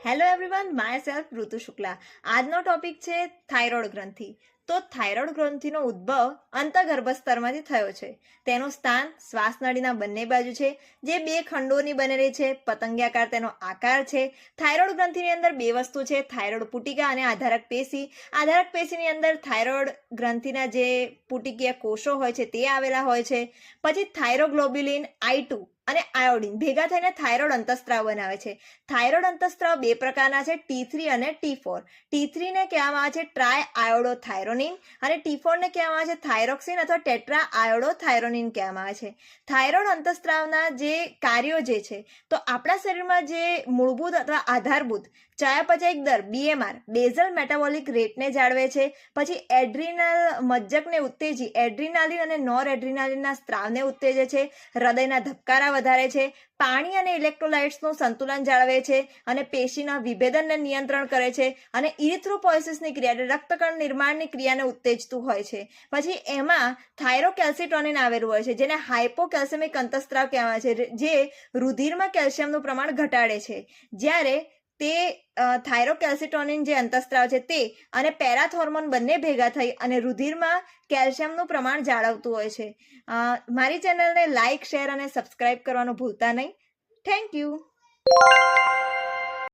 Hello everyone, my self ઋતુ શુક્લા. આજનો topic છે થાઇરોઇડ ગ્રંથિ. તો થાઇરોઇડ ગ્રંથિનો ઉદ્ભવ અંતઃગર્ભસ્તરમાંથી થયો છે. તેનું સ્થાન શ્વાસનળીના બંને બાજુ છે, જે બે ખંડોની બનેલી છે. પતંગિયાકાર તેનો આકાર છે. થાઇરોઇડ ગ્રંથિની અંદર બે વસ્તુ છે, થાઇરોઇડ પુટિકા અને આધારક પેશી. આધારક પેશીની અંદર થાઇરોઇડ ગ્રંથિના જે પુટિકીય કોષો હોય છે તે આવેલા હોય છે. પછી થાઇરોગ્લોબ્યુલિન I2 અને આયોડિન ભેગા થઈને થાઇરોઇડ અંતઃસ્ત્રાવ બનાવે છે. થાઇરોઇડ અંતઃસ્ત્રાવ બે પ્રકારના છે, T3 અને T4. T3 ને કહેવામાં આવે છે ટ્રાય આયોડોથાઇરોનિન અને T4 ને કહેવામાં આવે છે થાઇરોક્સિન અથવા ટેટ્રા આયોડોથાઇરોનિન કહેવામાં આવે છે. થાઇરોઇડ અંતઃસ્ત્રાવના જે કાર્યો જે છે, તો આપણા શરીરમાં જે મૂળભૂત અથવા આધારભૂત ચયાપચયિક દર BMR બેઝલ મેટાબોલિક રેટને જાળવે છે. પછી એડ્રિનલ મજ્જકને ઉત્તેજી એડ્રિનાલિન અને નોર એડ્રિનાલિનના સ્ત્રાવને ઉત્તેજે છે. હૃદયના ધબકારા વધારે છે. પાણી અને ઇલેક્ટ્રોલાઇટ્સનું સંતુલન જાળવે છે અને પેશીના વિભેદનને નિયંત્રણ કરે છે અને ઇરિથ્રોપોઇસિસની ક્રિયા રક્તકણ નિર્માણની ક્રિયાને ઉત્તેજતું હોય છે. પછી એમાં થાઇરોકેલ્સિટોનિન આવેલું હોય છે, જેને હાઇપોકેલ્સેમિક અંતઃસ્ત્રાવ કહેવાય છે, જે રુધિરમાં કેલ્શિયમનું પ્રમાણ ઘટાડે છે. જ્યારે તે થાઇરોકેલ્સિટોનિન જે અંતઃસ્ત્રાવ છે તે અને પેરાથોર્મોન બંને ભેગા થઈ અને રુધિરમાં કેલ્શિયમનું પ્રમાણ જાળવતું હોય છે. મારી ચેનલને લાઇક, શેર અને સબસ્ક્રાઇબ કરવાનું ભૂલતા નહીં. Thank you.